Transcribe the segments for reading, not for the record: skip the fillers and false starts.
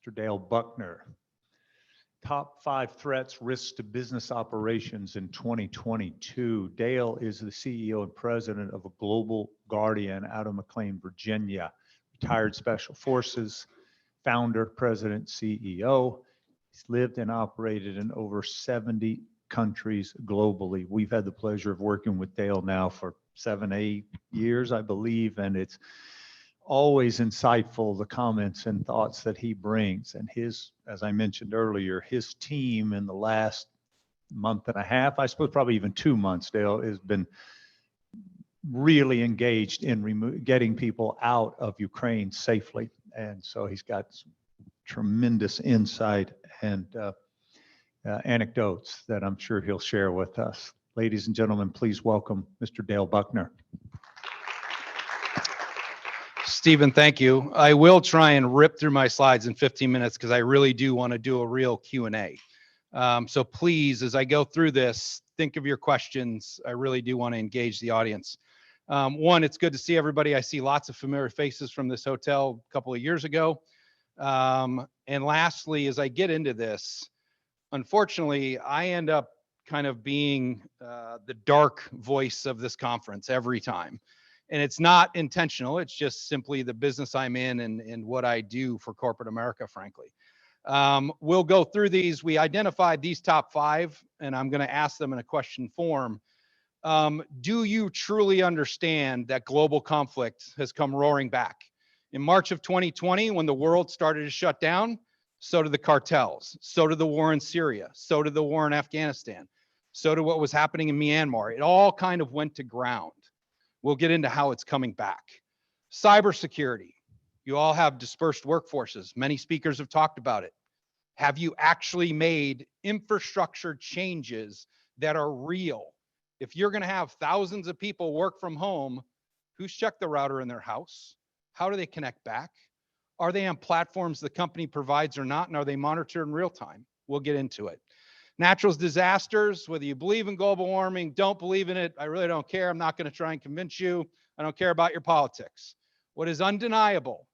Mr. Dale Buckner. Top 5 threats, risks to business operations in 2022. Dale is the CEO and president of a Global Guardian out of McLean, Virginia. Retired Special Forces, founder, president, CEO. He's lived and operated in over 70 countries globally. We've had the pleasure of working with Dale now for 7, 8 years, I believe, and it's always insightful, the comments and thoughts that he brings. And his, as I mentioned earlier, his team in the last month and a half, I suppose probably even 2 months, Dale, has been really engaged in getting people out of Ukraine safely. And so he's got some tremendous insight and anecdotes that I'm sure he'll share with us. Ladies and gentlemen, please welcome Mr. Dale Buckner. Stephen, thank you. I will try and rip through my slides in 15 minutes because I really do want to do a real Q&A. So please, as I go through this, think of your questions. I really do want to engage the audience. One, it's good to see everybody. I see lots of familiar faces from this hotel a couple of years ago. And lastly, as I get into this, unfortunately, I end up kind of being the dark voice of this conference every time. And it's not intentional. It's just simply the business I'm in and what I do for corporate America, frankly. We'll go through these. We identified these top 5, and I'm going to ask them in a question form. Do you truly understand that global conflict has come roaring back? In March of 2020, when the world started to shut down, so did the cartels, so did the war in Syria, so did the war in Afghanistan, so did what was happening in Myanmar. It all kind of went to ground. We'll get into how it's coming back. Cybersecurity. You all have dispersed workforces. Many speakers have talked about it. Have you actually made infrastructure changes that are real? If you're going to have thousands of people work from home, who's checked the router in their house? How do they connect back? Are they on platforms the company provides or not? And are they monitored in real time? We'll get into it. Natural disasters, whether you believe in global warming, don't believe in it, I really don't care. I'm not going to try and convince you. I don't care about your politics. What is undeniable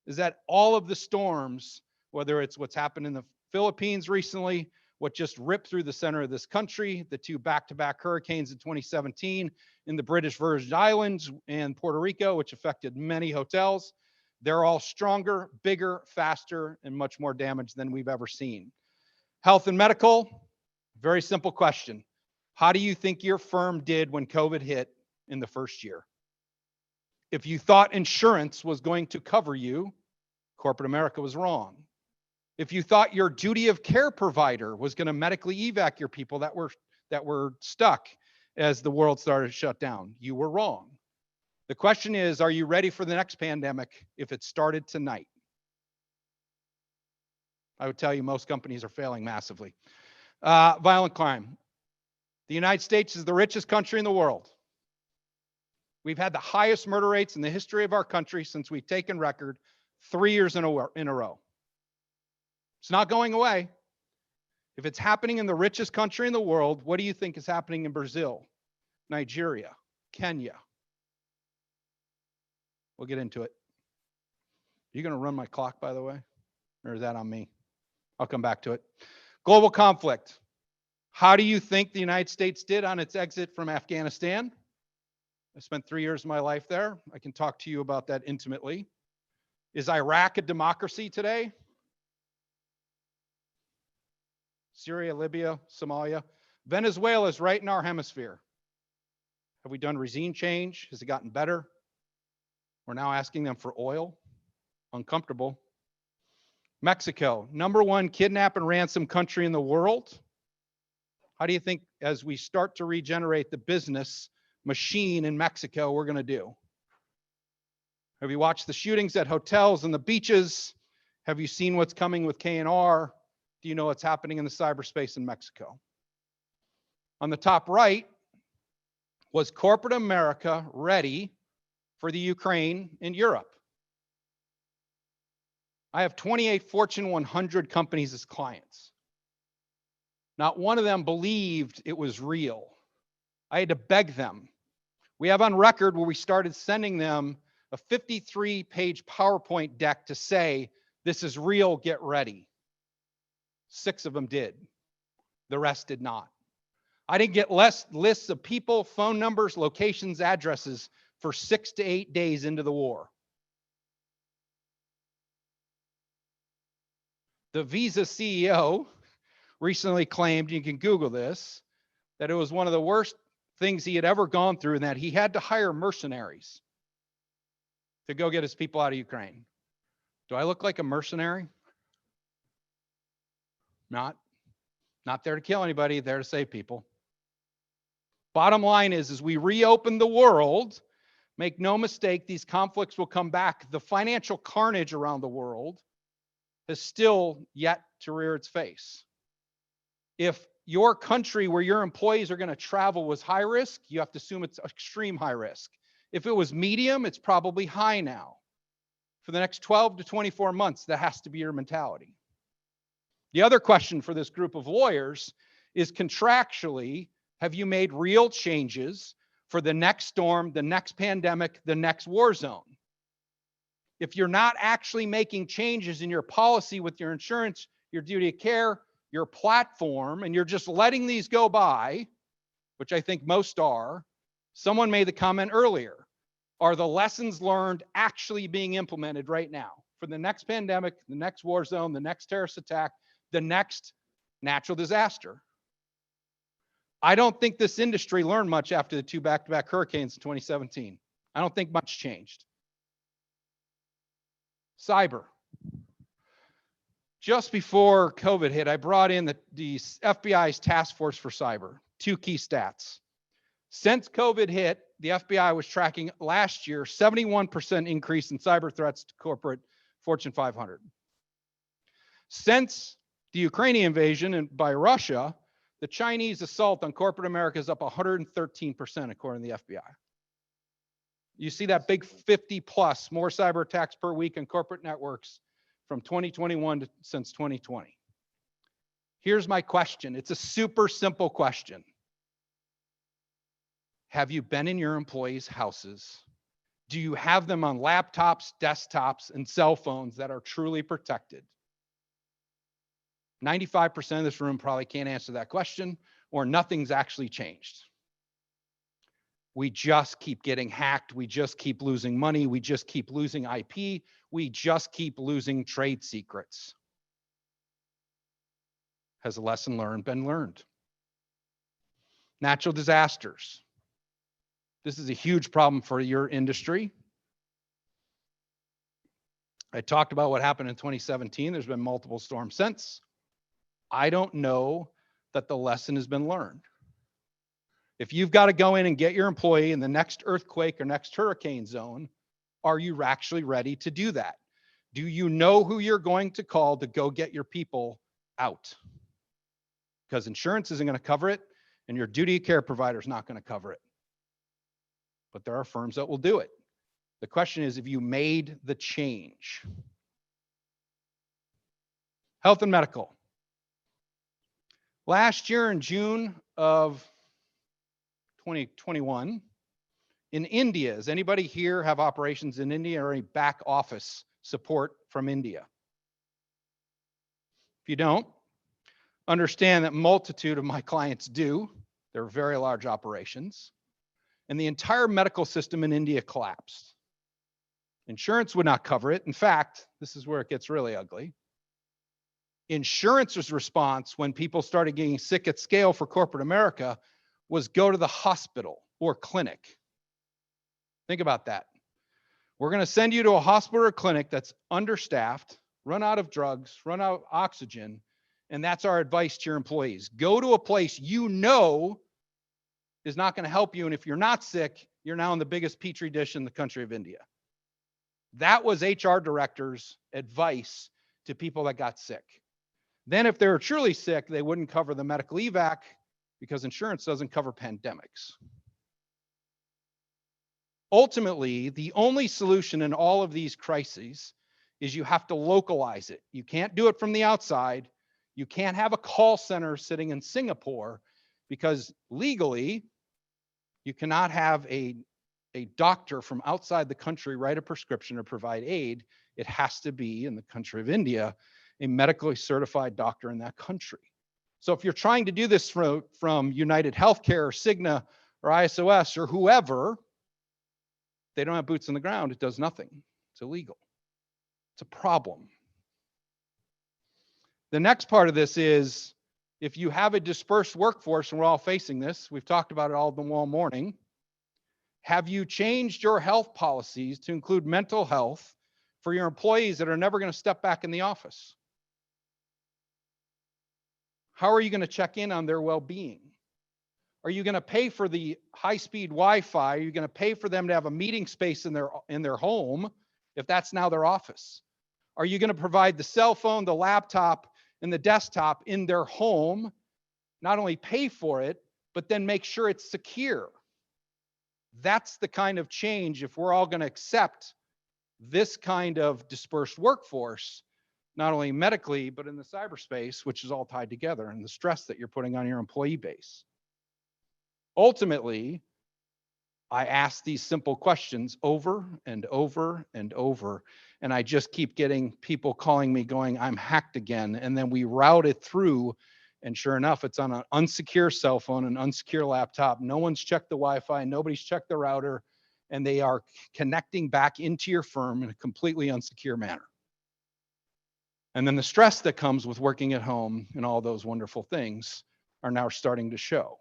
is that all of the storms, whether it's what's happened in the Philippines recently, what just ripped through the center of this country, the 2 back-to-back hurricanes in 2017 in the British Virgin Islands and Puerto Rico, which affected many hotels, they're all stronger, bigger, faster, and much more damage than we've ever seen. Health and medical. Very simple question. How do you think your firm did when COVID hit in the first year? If you thought insurance was going to cover you, corporate America was wrong. If you thought your duty of care provider was going to medically evac your people that were stuck as the world started to shut down, you were wrong. The question is, are you ready for the next pandemic if it started tonight? I would tell you most companies are failing massively. Violent crime. The United States is the richest country in the world. We've had the highest murder rates in the history of our country since we've taken record 3 years in a row. It's not going away. If it's happening in the richest country in the world, what do you think is happening in Brazil, Nigeria, Kenya? We'll get into it. Are you going to run my clock, by the way? Or is that on me? I'll come back to it. Global conflict. How do you think the United States did on its exit from Afghanistan? I spent 3 years of my life there. I can talk to you about that intimately. Is Iraq a democracy today? Syria, Libya, Somalia. Venezuela is right in our hemisphere. Have we done regime change? Has it gotten better? We're now asking them for oil. Uncomfortable. Mexico, #1 kidnap and ransom country in the world. How do you think, as we start to regenerate the business machine in Mexico, we're going to do? Have you watched the shootings at hotels and the beaches? Have you seen what's coming with K&R? Do you know what's happening in the cyberspace in Mexico? On the top right, was corporate America ready for the Ukraine in Europe? I have 28 Fortune 100 companies as clients. Not one of them believed it was real. I had to beg them. We have on record where we started sending them a 53-page PowerPoint deck to say, This is real, get ready. 6 of them did. The rest did not. I didn't get lists of people, phone numbers, locations, addresses for 6 to 8 days into the war. The Visa CEO recently claimed, you can Google this, that it was one of the worst things he had ever gone through and that he had to hire mercenaries to go get his people out of Ukraine. Do I look like a mercenary? Not there to kill anybody, there to save people. Bottom line is, as we reopen the world, make no mistake, these conflicts will come back. The financial carnage around the world has still yet to rear its face. If your country where your employees are going to travel was high risk, you have to assume it's extreme high risk. If it was medium, it's probably high now. For the next 12 to 24 months, that has to be your mentality. The other question for this group of lawyers is, contractually, have you made real changes for the next storm, the next pandemic, the next war zone? If you're not actually making changes in your policy with your insurance, your duty of care, your platform, and you're just letting these go by, which I think most are, someone made the comment earlier, are the lessons learned actually being implemented right now for the next pandemic, the next war zone, the next terrorist attack, the next natural disaster? I don't think this industry learned much after the 2 back-to-back hurricanes in 2017. I don't think much changed. Cyber. Just before COVID hit, I brought in the FBI's task force for cyber. 2 key stats. Since COVID hit, the FBI was tracking last year 71% increase in cyber threats to corporate Fortune 500. Since the Ukrainian invasion by Russia, the Chinese assault on corporate America is up 113%, according to the FBI. You see that big 50 plus more cyber attacks per week on corporate networks from 2021 to since 2020. Here's my question. It's a super simple question. Have you been in your employees' houses? Do you have them on laptops, desktops, and cell phones that are truly protected? 95% of this room probably can't answer that question, or nothing's actually changed. We just keep getting hacked. We just keep losing money. We just keep losing IP. We just keep losing trade secrets. Has a lesson learned been learned? Natural disasters. This is a huge problem for your industry. I talked about what happened in 2017. There's been multiple storms since. I don't know that the lesson has been learned. If you've got to go in and get your employee in the next earthquake or next hurricane zone, are you actually ready to do that? Do you know who you're going to call to go get your people out? Because insurance isn't going to cover it, and your duty of care provider is not going to cover it. But there are firms that will do it. The question is, have you made the change? Health and medical. Last year in June of 2021, in India, does anybody here have operations in India or any back office support from India? If you don't, understand that multitude of my clients do. They're very large operations. And the entire medical system in India collapsed. Insurance would not cover it. In fact, this is where it gets really ugly. Insurance's response when people started getting sick at scale for corporate America was go to the hospital or clinic. Think about that. We're going to send you to a hospital or clinic that's understaffed, run out of drugs, run out of oxygen, and that's our advice to your employees. Go to a place you know is not going to help you, and if you're not sick, you're now in the biggest petri dish in the country of India. That was HR directors' advice to people that got sick. Then if they were truly sick, they wouldn't cover the medical evac because insurance doesn't cover pandemics. Ultimately, the only solution in all of these crises is you have to localize it. You can't do it from the outside. You can't have a call center sitting in Singapore because legally, you cannot have a doctor from outside the country write a prescription or provide aid it has to be, in the country of India, a medically certified doctor in that country. So if you're trying to do this from United Healthcare or Cigna or ISOS or whoever, they don't have boots on the ground. It does nothing. It's illegal. It's a problem. The next part of this is, if you have a dispersed workforce, and we're all facing this, we've talked about it all morning, have you changed your health policies to include mental health for your employees that are never going to step back in the office? How are you going to check in on their well-being? Are you going to pay for the high-speed Wi-Fi? Are you going to pay for them to have a meeting space in their home if that's now their office? Are you going to provide the cell phone, the laptop, and the desktop in their home? Not only pay for it, but then make sure it's secure. That's the kind of change, if we're all going to accept this kind of dispersed workforce, not only medically, but in the cyberspace, which is all tied together, and the stress that you're putting on your employee base. Ultimately, I ask these simple questions over and over and over, and I just keep getting people calling me going, I'm hacked again. And then we route it through, and sure enough, it's on an unsecure cell phone, an unsecure laptop. No one's checked the Wi-Fi, nobody's checked the router, and they are connecting back into your firm in a completely unsecure manner. And then the stress that comes with working at home and all those wonderful things are now starting to show.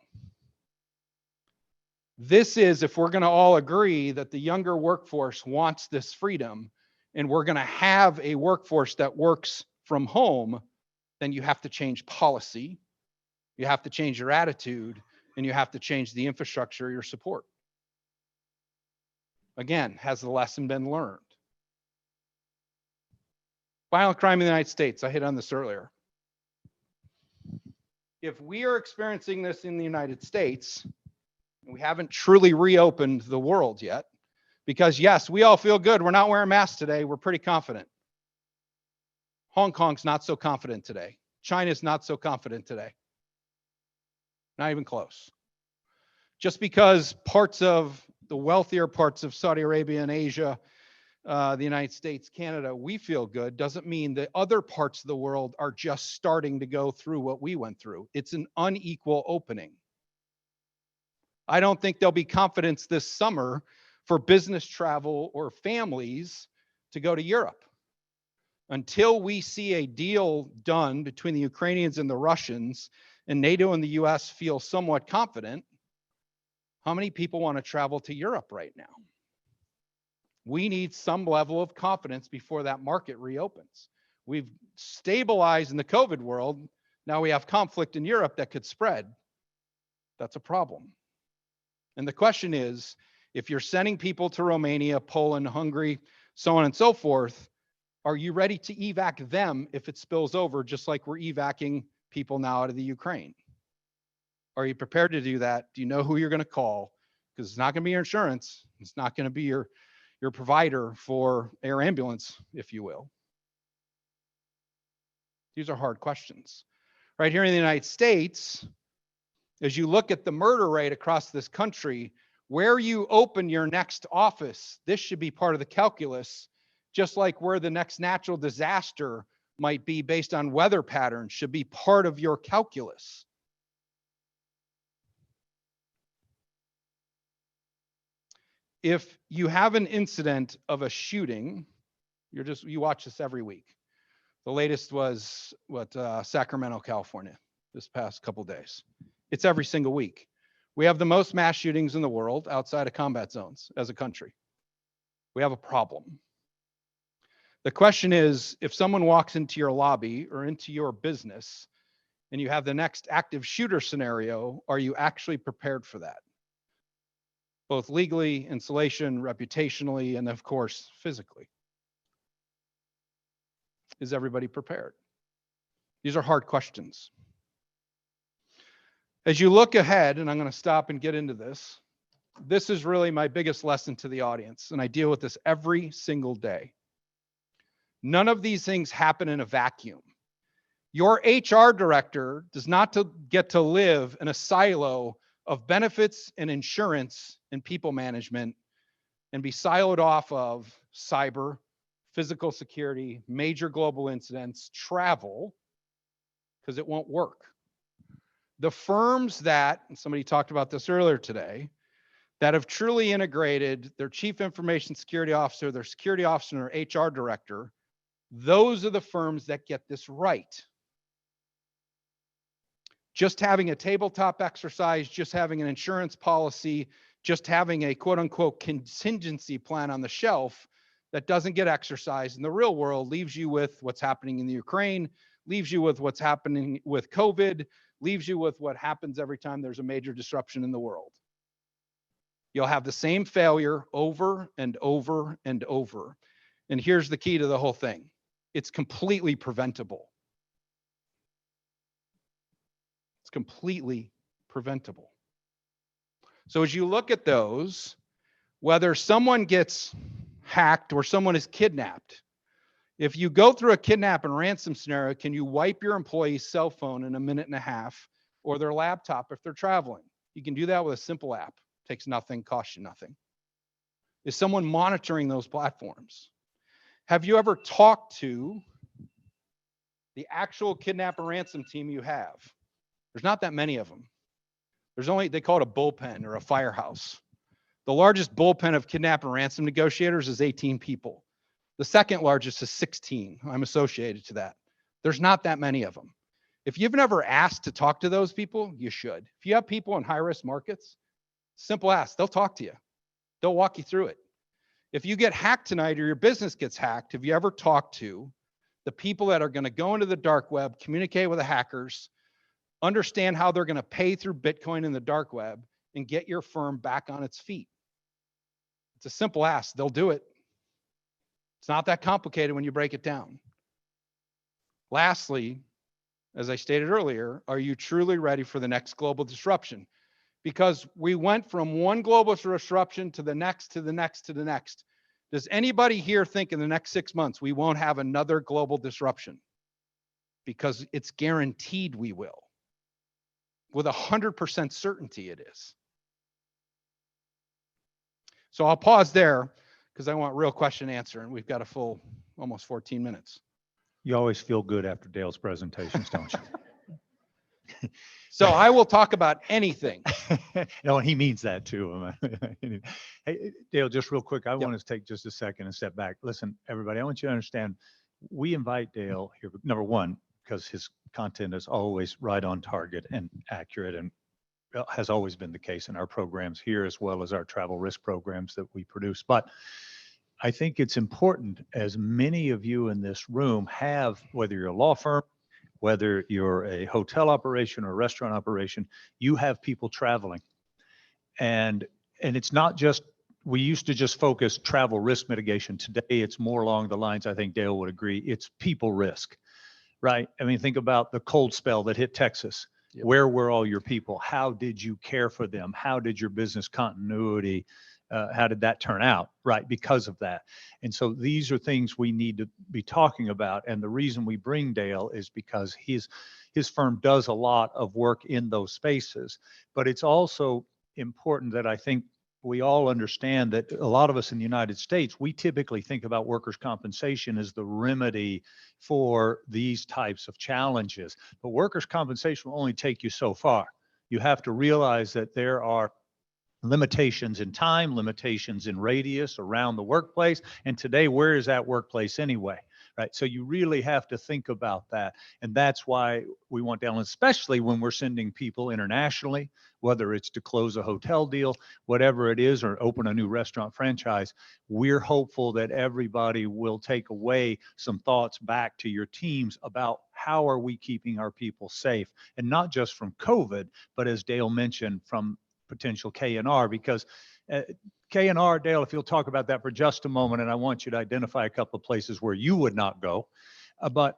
This is, if we're going to all agree that the younger workforce wants this freedom, and we're going to have a workforce that works from home, then you have to change policy, you have to change your attitude, and you have to change the infrastructure of your support. Again, has the lesson been learned? Violent crime in the United States, I hit on this earlier. If we are experiencing this in the United States, we haven't truly reopened the world yet, because yes, we all feel good. We're not wearing masks today. We're pretty confident. Hong Kong's not so confident today. China's not so confident today. Not even close. Just because parts of the wealthier parts of Saudi Arabia and Asia, the United States, Canada, we feel good, doesn't mean that other parts of the world are just starting to go through what we went through. It's an unequal opening. I don't think there'll be confidence this summer for business travel or families to go to Europe. Until we see a deal done between the Ukrainians and the Russians, and NATO and the US feel somewhat confident, how many people want to travel to Europe right now? We need some level of confidence before that market reopens. We've stabilized in the COVID world. Now we have conflict in Europe that could spread. That's a problem. And the question is, if you're sending people to Romania, Poland, Hungary, so on and so forth, are you ready to evac them if it spills over, just like we're evacing people now out of the Ukraine? Are you prepared to do that? Do you know who you're going to call? Because it's not going to be your insurance. It's not going to be your provider for air ambulance, if you will. These are hard questions. Right here in the United States, as you look at the murder rate across this country, where you open your next office, this should be part of the calculus, just like where the next natural disaster might be based on weather patterns should be part of your calculus. If you have an incident of a shooting, you watch this every week. The latest was Sacramento, California, this past couple days. It's every single week. We have the most mass shootings in the world outside of combat zones as a country. We have a problem. The question is, if someone walks into your lobby or into your business and you have the next active shooter scenario, are you actually prepared for that? Both legally, insulation, reputationally, and of course, physically. Is everybody prepared? These are hard questions. As you look ahead, and I'm going to stop and get into this, this is really my biggest lesson to the audience, and I deal with this every single day. None of these things happen in a vacuum. Your HR director does not get to live in a silo of benefits and insurance and people management and be siloed off of cyber, physical security, major global incidents, travel, because it won't work. The firms that, and somebody talked about this earlier today, that have truly integrated their chief information security officer, their security officer, and their HR director, those are the firms that get this right. Just having a tabletop exercise, just having an insurance policy, just having a quote unquote contingency plan on the shelf that doesn't get exercised in the real world leaves you with what's happening in the Ukraine, leaves you with what's happening with COVID, leaves you with what happens every time there's a major disruption in the world. You'll have the same failure over and over and over. And here's the key to the whole thing. It's completely preventable. It's completely preventable. So as you look at those, whether someone gets hacked or someone is kidnapped, if you go through a kidnap and ransom scenario, can you wipe your employee's cell phone in a minute and a half or their laptop if they're traveling? You can do that with a simple app. Takes nothing, costs you nothing. Is someone monitoring those platforms? Have you ever talked to the actual kidnap and ransom team you have? There's not that many of them. There's only, they call it a bullpen or a firehouse. The largest bullpen of kidnap and ransom negotiators is 18 people. The second largest is 16. I'm associated to that. There's not that many of them. If you've never asked to talk to those people, you should. If you have people in high-risk markets, simple ask, they'll talk to you. They'll walk you through it. If you get hacked tonight or your business gets hacked, have you ever talked to the people that are going to go into the dark web, communicate with the hackers, understand how they're going to pay through Bitcoin in the dark web, and get your firm back on its feet? It's a simple ask. They'll do it. It's not that complicated when you break it down. Lastly, as I stated earlier, are you truly ready for the next global disruption? Because we went from one global disruption to the next, to the next, to the next. Does anybody here think in the next 6 months we won't have another global disruption? Because it's guaranteed we will. With 100% certainty it is. So I'll pause there because I want real question answer, and we've got a full almost 14 minutes. You always feel good after Dale's presentations, don't you? So I will talk about anything. No, and he means that too. Hey, Dale, just real quick, I Yep. want to take just a second and step back. Listen, everybody, I want you to understand, we invite Dale here, number one, because his content is always right on target and accurate, and has always been the case in our programs here, as well as our travel risk programs that we produce. But I think it's important, as many of you in this room have, whether you're a law firm, whether you're a hotel operation or a restaurant operation, you have people traveling. And it's not just, we used to just focus travel risk mitigation. Today, it's more along the lines, I think Dale would agree, it's people risk, right? I mean, think about the cold spell that hit Texas. Yep. Where were all your people? How did you care for them? How did your business continuity, how did that turn out, right? Because of that. And so these are things we need to be talking about. And the reason we bring Dale is because his firm does a lot of work in those spaces. But it's also important that I think we all understand that a lot of us in the United States, we typically think about workers' compensation as the remedy for these types of challenges. But workers' compensation will only take you so far. You have to realize that there are limitations in time, limitations in radius around the workplace. And today, where is that workplace anyway? Right. So you really have to think about that. And that's why we want Dale, especially when we're sending people internationally, whether it's to close a hotel deal, whatever it is, or open a new restaurant franchise, we're hopeful that everybody will take away some thoughts back to your teams about how are we keeping our people safe, and not just from COVID, but as Dale mentioned, from potential K&R, because K&R, Dale, if you'll talk about that for just a moment, and I want you to identify a couple of places where you would not go. But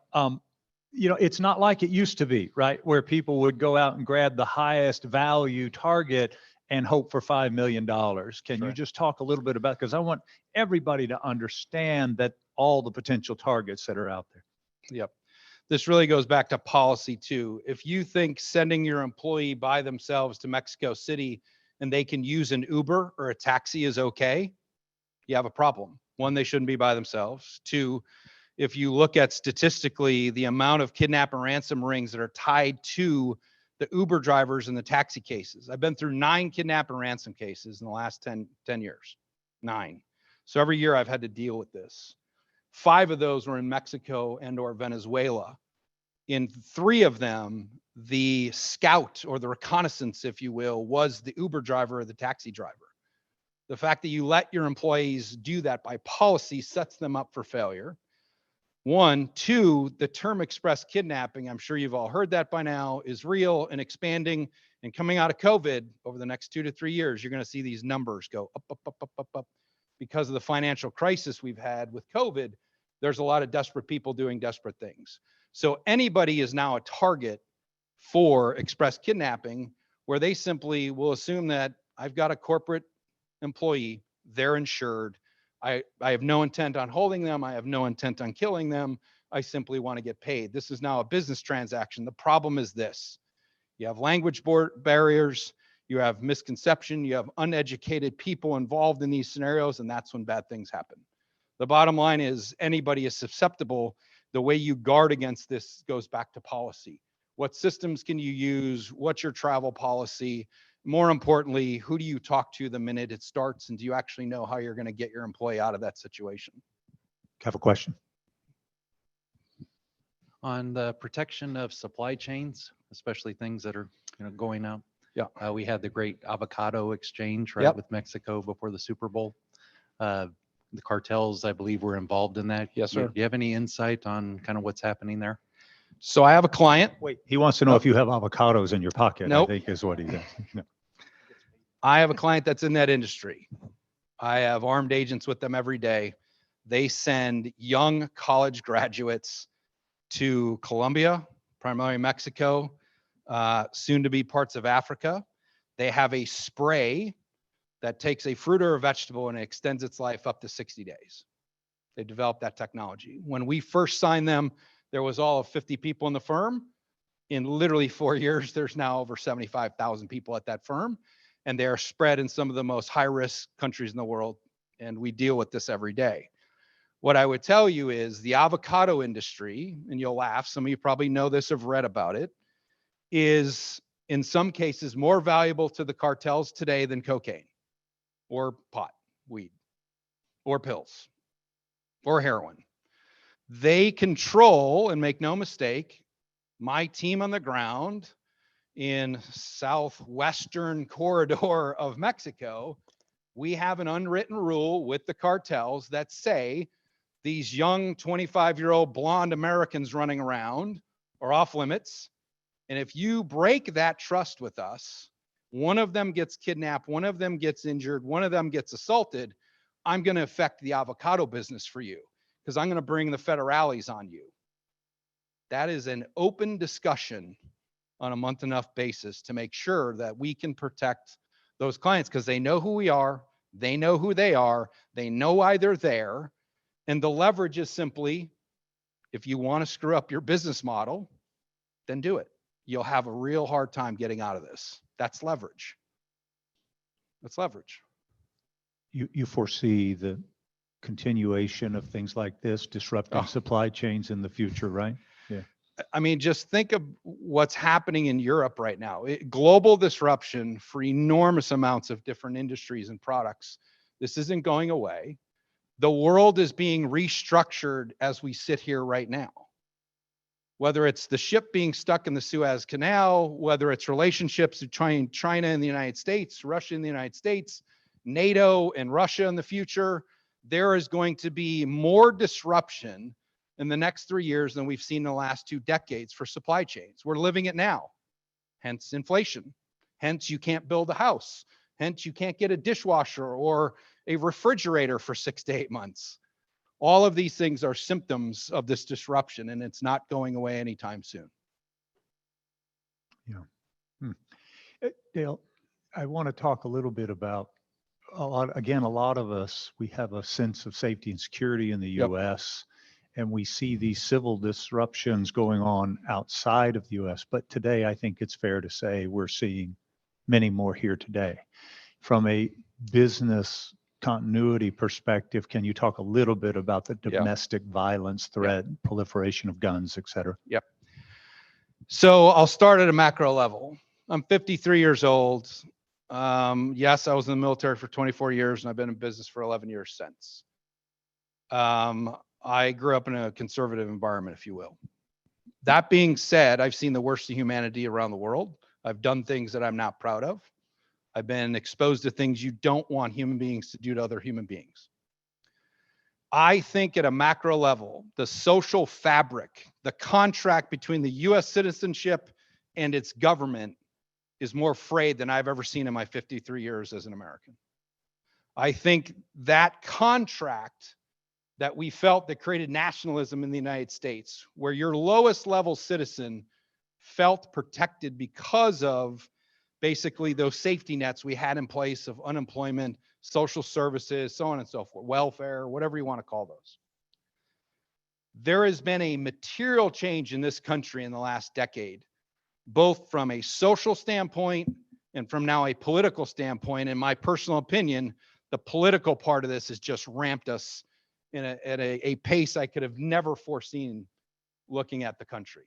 it's not like it used to be, right? Where people would go out and grab the highest value target and hope for $5 million. Can you just talk a little bit about, because I want everybody to understand that all the potential targets that are out there. Yep. This really goes back to policy too. If you think sending your employee by themselves to Mexico City and they can use an Uber or a taxi is okay, you have a problem. One, they shouldn't be by themselves. Two, if you look at statistically the amount of kidnap and ransom rings that are tied to the Uber drivers and the taxi cases. I've been through 9 kidnap and ransom cases in the last 10 years. 9. So every year I've had to deal with this. 5 of those were in Mexico and or Venezuela. In 3 of them, the scout or the reconnaissance, if you will, was the Uber driver or the taxi driver. The fact that you let your employees do that by policy sets them up for failure. 1, 2, the term express kidnapping, I'm sure you've all heard that by now, is real and expanding. And coming out of COVID over the next 2 to 3 years, you're going to see these numbers go up, up, up, up, up, up. Because of the financial crisis we've had with COVID, there's a lot of desperate people doing desperate things. So anybody is now a target for express kidnapping, where they simply will assume that I've got a corporate employee, they're insured. I have no intent on holding them. I have no intent on killing them. I simply want to get paid. This is now a business transaction. The problem is this: you have language barriers, you have misconception, you have uneducated people involved in these scenarios, and that's when bad things happen. The bottom line is anybody is susceptible. The way you guard against this goes back to policy. What systems can you use? What's your travel policy? More importantly, who do you talk to the minute it starts? And do you actually know how you're going to get your employee out of that situation? Have a question? On the protection of supply chains, especially things that are going out. Yeah. We had the great avocado exchange, right, Yep. with Mexico before the Super Bowl. The cartels, I believe, were involved in that. Yes, sir. Do you have any insight on kind of what's happening there? So I have a client. Wait, he wants to know Nope. if you have avocados in your pocket, Nope. I think is what he's asking. No. I have a client that's in that industry. I have armed agents with them every day. They send young college graduates to Colombia, primarily Mexico, soon to be parts of Africa. They have a spray that takes a fruit or a vegetable and extends its life up to 60 days. They developed that technology. When we first signed them, there was all of 50 people in the firm. In literally 4 years, there's now over 75,000 people at that firm, and they are spread in some of the most high-risk countries in the world, and we deal with this every day. What I would tell you is the avocado industry, and you'll laugh, some of you probably know this, have read about it, is in some cases more valuable to the cartels today than cocaine or pot, weed, or pills, or heroin. They control, and make no mistake, my team on the ground in southwestern corridor of Mexico. We have an unwritten rule with the cartels that say these young 25-year-old blonde Americans running around are off limits. And if you break that trust with us, one of them gets kidnapped, one of them gets injured, one of them gets assaulted, I'm going to affect the avocado business for you because I'm going to bring the federales on you. That is an open discussion on a month-enough basis to make sure that we can protect those clients because they know who we are, they know who they are, they know why they're there. And the leverage is simply, if you want to screw up your business model, then do it. You'll have a real hard time getting out of this. That's leverage. That's leverage. You foresee the continuation of things like this disrupting supply chains in the future, right? Yeah. I mean, just think of what's happening in Europe right now. Global disruption for enormous amounts of different industries and products. This isn't going away. The world is being restructured as we sit here right now. Whether it's the ship being stuck in the Suez Canal, whether it's relationships between China and the United States, Russia and the United States, NATO and Russia in the future, there is going to be more disruption in the next 3 years than we've seen in the last 2 decades for supply chains. We're living it now, hence inflation. Hence you can't build a house. Hence you can't get a dishwasher or a refrigerator for 6 to 8 months. All of these things are symptoms of this disruption, and it's not going away anytime soon. Yeah. Dale, I want to talk a little bit about a lot of us, we have a sense of safety and security in the Yep. U.S., and we see these civil disruptions going on outside of the U.S. But today, I think it's fair to say we're seeing many more here today. From a business continuity perspective, can you talk a little bit about the Yeah. domestic violence threat, proliferation of guns, et cetera? Yep. So I'll start at a macro level. I'm 53 years old. Yes, I was in the military for 24 years and I've been in business for 11 years since. I grew up in a conservative environment, if you will. That being said, I've seen the worst of humanity around the world. I've done things that I'm not proud of. I've been exposed to things you don't want human beings to do to other human beings. I think at a macro level, the social fabric, the contract between the US citizenship and its government is more frayed than I've ever seen in my 53 years as an American. I think that contract that we felt that created nationalism in the United States, where your lowest level citizen felt protected because of basically those safety nets we had in place of unemployment, social services, so on and so forth, welfare, whatever you want to call those. There has been a material change in this country in the last decade, both from a social standpoint and from now a political standpoint. In my personal opinion, the political part of this has just ramped us at a pace I could have never foreseen looking at the country.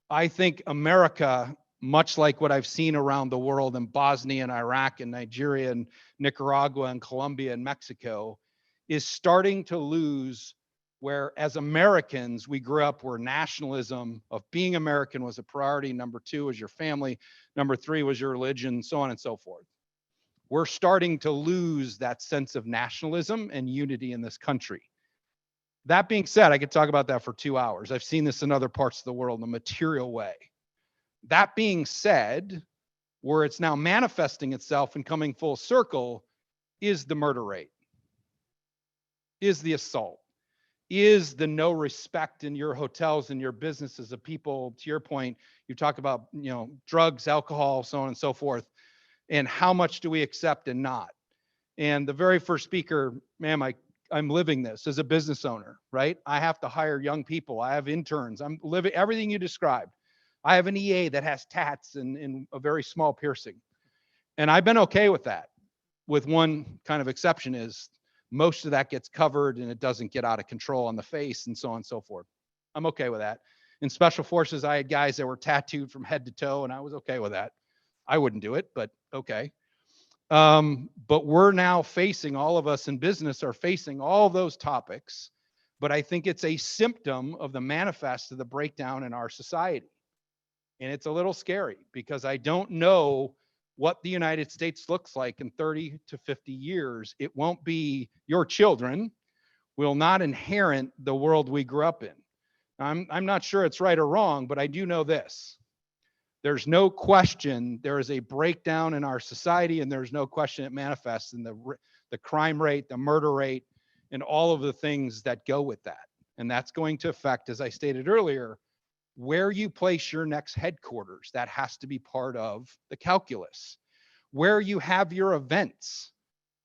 I think America, much like what I've seen around the world in Bosnia and Iraq and Nigeria and Nicaragua and Colombia and Mexico, is starting to lose where as Americans, we grew up where nationalism of being American was a priority. Number two was your family. Number three was your religion, so on and so forth. We're starting to lose that sense of nationalism and unity in this country. That being said, I could talk about that for 2 hours. I've seen this in other parts of the world in a material way. That being said, where it's now manifesting itself and coming full circle is the murder rate, is the assault, is the no respect in your hotels and your businesses of people. To your point, you talk about, drugs, alcohol, so on and so forth, and how much do we accept and not. And the very first speaker, ma'am, I'm living this as a business owner, right? I have to hire young people. I have interns. I'm living everything you described. I have an EA that has tats and a very small piercing. And I've been okay with that, with one kind of exception is most of that gets covered and it doesn't get out of control on the face and so on and so forth. I'm okay with that. In special forces, I had guys that were tattooed from head to toe and I was okay with that. I wouldn't do it, but okay. But we're now facing, all of us in business are facing all those topics, but I think it's a symptom of the manifest of the breakdown in our society. And it's a little scary because I don't know what the United States looks like in 30 to 50 years. It won't be your children will not inherit the world we grew up in. I'm not sure it's right or wrong, but I do know this. There's no question there is a breakdown in our society, and there's no question it manifests in the crime rate, the murder rate, and all of the things that go with that. And that's going to affect, as I stated earlier, where you place your next headquarters. That has to be part of the calculus. Where you have your events,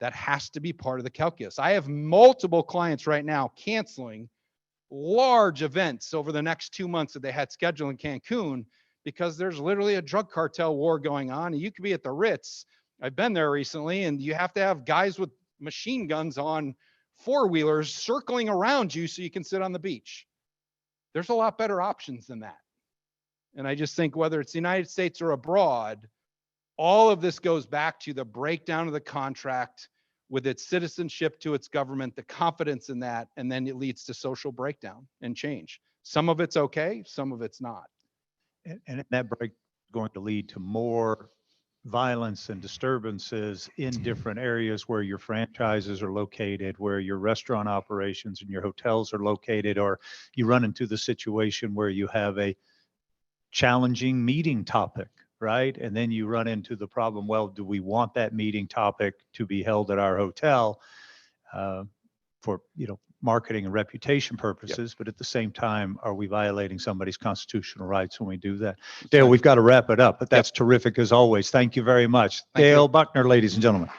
that has to be part of the calculus. I have multiple clients right now canceling large events over the next 2 months that they had scheduled in Cancun because there's literally a drug cartel war going on. And you could be at the Ritz. I've been there recently, and you have to have guys with machine guns on four-wheelers circling around you so you can sit on the beach. There's a lot better options than that. And I just think whether it's the United States or abroad, all of this goes back to the breakdown of the contract with its citizenship to its government, the confidence in that, and then it leads to social breakdown and change. Some of it's okay, some of it's not. And that break is going to lead to more violence and disturbances in different areas where your franchises are located, where your restaurant operations and your hotels are located, or you run into the situation where you have a challenging meeting topic, right? And then you run into the problem, well, do we want that meeting topic to be held at our hotel for, marketing and reputation purposes, but at the same time, are we violating somebody's constitutional rights when we do that? Dale, we've got to wrap it up, but that's terrific as always. Thank you very much. Thank you. Dale Buckner, ladies and gentlemen.